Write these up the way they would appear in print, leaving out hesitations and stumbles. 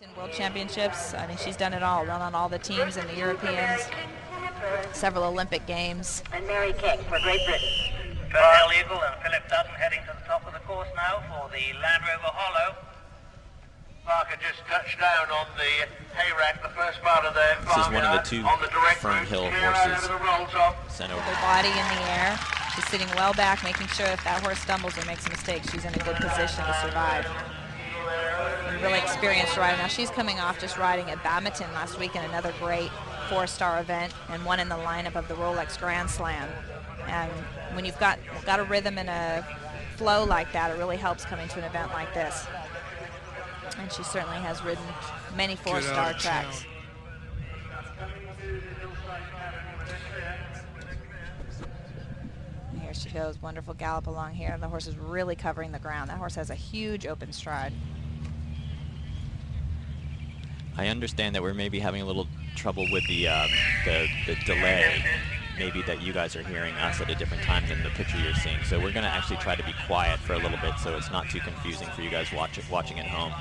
In World Championships, I mean, she's done it all, run on all the teams in the Europeans, several Olympic Games. And Mary King for Great Britain. Phil Eagle and Philip Dutton heading to the top of the course now for the Land Rover Hollow. Parker just touched down on the hay rack, the first part of the This is one of the two Fernhill horses sent over. With her body in the air, she's sitting well back, making sure if that horse stumbles or makes a mistake, she's in a good position to survive. And really experienced rider. Now she's coming off just riding at Badminton last week in another great four-star event, and one in the lineup of the Rolex Grand Slam. And when you've got a rhythm and a flow like that, it really helps coming to an event like this. And she certainly has ridden many four-star tracks. And here she goes, wonderful gallop along here. The horse is really covering the ground. That horse has a huge open stride. I understand that we're maybe having a little trouble with the delay, maybe that you guys are hearing us at a different time than the picture you're seeing. So we're going to actually try to be quiet for a little bit so it's not too confusing for you guys watching at home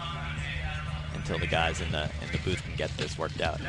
until the guys in the booth can get this worked out.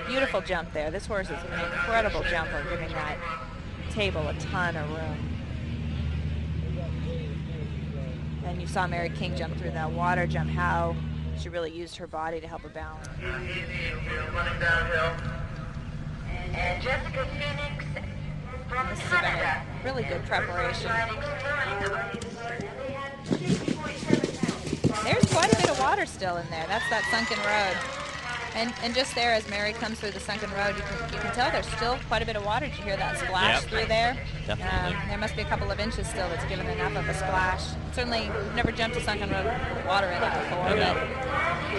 Beautiful jump there. This horse is an incredible jumper, giving that table a ton of room. And you saw Mary King jump through that water jump, how she really used her body to help her balance. And Jessica Phoenix from This has been a really good preparation. There's quite a bit of water still in there. That's that sunken road. And just there, as Mary comes through the sunken road, you can tell there's still quite a bit of water. Did you hear that splash through there? Definitely. There must be a couple of inches still that's given enough of a splash. Certainly never jumped a sunken road with water in it before.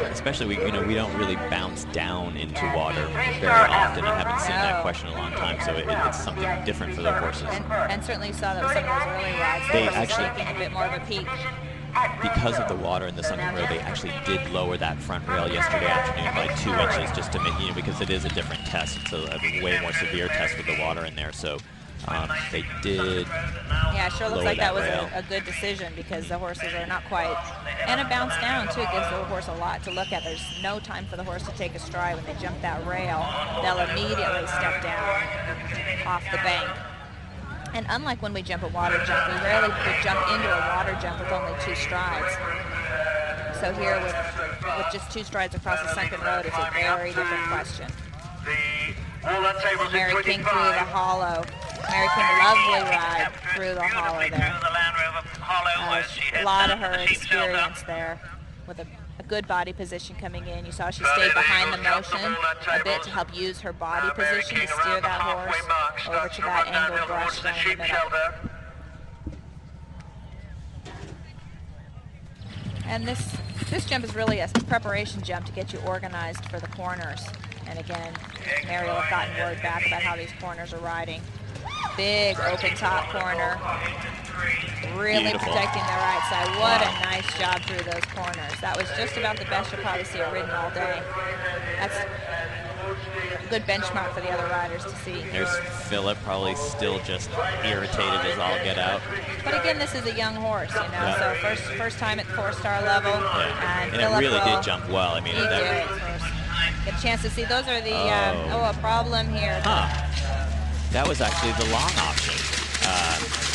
But especially, we don't really bounce down into water very often. I haven't seen that question in a long time, so it's something different for the horses. And certainly you saw that with some of those early rides. They actually taking a bit more of a peak. Because of the water in the sunken road, they actually did lower that front rail yesterday afternoon by 2 inches, just to make, because it is a different test. It's a way more severe test with the water in there. So they did. Yeah, it sure looks like that was a good decision, because the horses are not quite. And a bounce down, too. It gives the horse a lot to look at. There's no time for the horse to take a stride. When they jump that rail, they'll immediately step down off the bank. And unlike when we jump a water jump, we rarely would jump into a water jump with only 2 strides. So here, with just 2 strides across the sunken road, it's a very different question. Mary King through the hollow. Mary King, lovely ride through the hollow there. A lot of her experience there with a good body position coming in. You saw she stayed behind the motion a bit to help use her body position to steer that horse over to that angled brush down in the middle. And this jump is really a preparation jump to get you organized for the corners. And again, Mary will have gotten word back about how these corners are riding. Big open top corner. Really protecting the right side. What a nice job through those corners. That was just about the best you'll probably see her ridden all day. That's a good benchmark for the other riders to see. There's Philip, probably still just irritated as all get out. But again, this is a young horse, so first time at 4-star level. Yeah. And Philip it really did jump well. I mean, he did. Get a chance to see. Those are the, a problem here. Huh. That was actually the long option.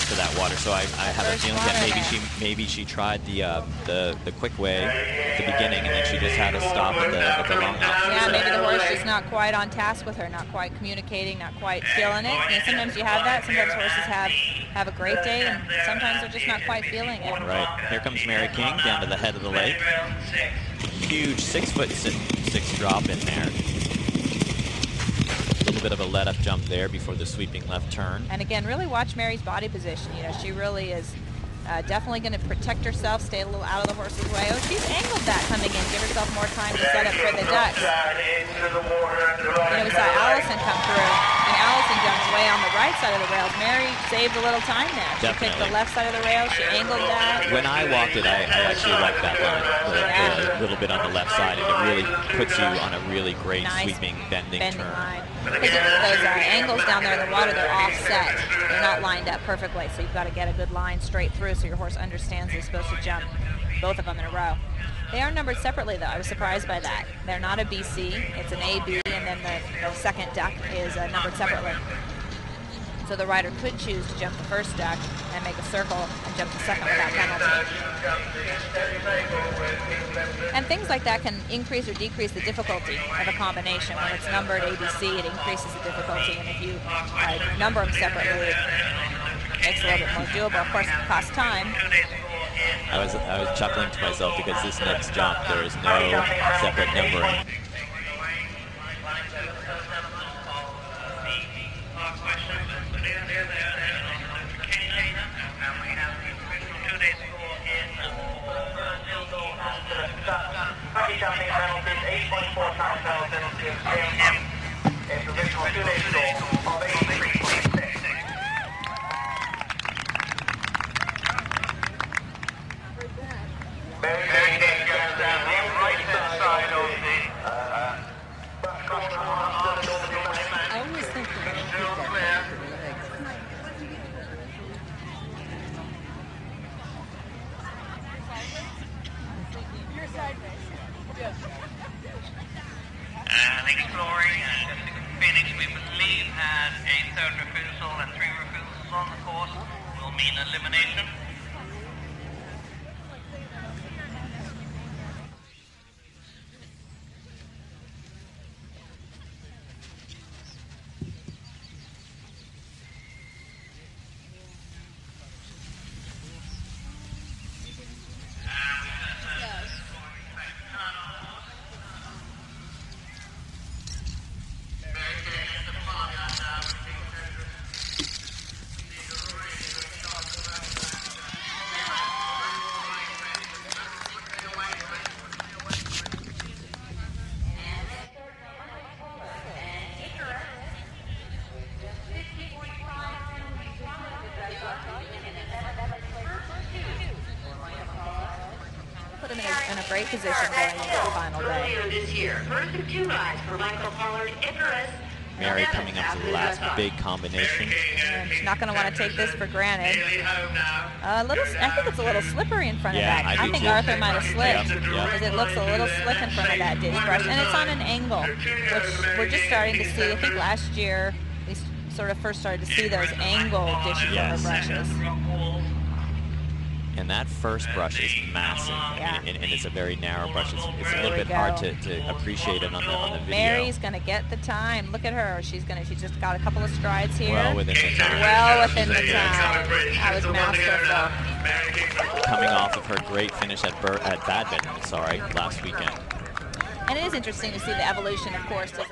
to that water, so I have a feeling that maybe she tried the quick way at the beginning, and then she just had to stop at the long option. Yeah, so. maybe the horse is not quite on task with her, not quite communicating, not quite feeling it. And sometimes you have that. Sometimes horses have a great day, and sometimes they're just not quite feeling it. Right. Here comes Mary King down to the head of the lake. Huge 6'6" drop in there. A little bit of a let-up jump there before the sweeping left turn. And again, really watch Mary's body position. You know, she really is definitely going to protect herself, stay a little out of the horse's way. Oh, she's angled that coming in, give herself more time to set up for the ducks. You know, we saw Allison come through, and Allison jumped way on the right side of the rails. Mary saved a little time there. She picked the left side of the rail, she angled that. When I walked it, I actually liked that line, the little bit on the left side, and it really puts you on a really great sweeping, bending turn. Line. Because those angles down there in the water, they're offset. They're not lined up perfectly, so you've got to get a good line straight through so your horse understands he's supposed to jump both of them in a row. They are numbered separately, though. I was surprised by that. They're not a BC. It's an AB, and then the second duck is numbered separately. So the rider could choose to jump the first duck and make a circle and jump the second without penalty. And things like that can increase or decrease the difficulty of a combination. When it's numbered ABC, it increases the difficulty, and if you number them separately, it makes it a little bit more doable. Of course, it costs time. I was chuckling to myself because this next jump, there is no separate numbering. Exploring Phoenix, we believe, had a third refusal and 3 refusals on the course. Will mean elimination. Put him in a great position going into the final day. This year, first of 2 rides for Michael Pollard, Temptress. Mary coming up to the last big combination. And she's not going to want to take this for granted. I think it's a little slippery in front of that. I think Arthur might have slipped because it looks a little slick in front of that dish brush. And it's on an angle, which we're just starting to see. I think last year we sort of first started to see those angle dish brushes. And that first brush is massive, and it's a very narrow brush. It's a little bit hard to appreciate it on the video. Mary's going to get the time. Look at her. She's just got a couple of strides here. Well within the time. Well within the time. That was masterful. Coming off of her great finish at Badminton, last weekend. And it is interesting to see the evolution, of course, of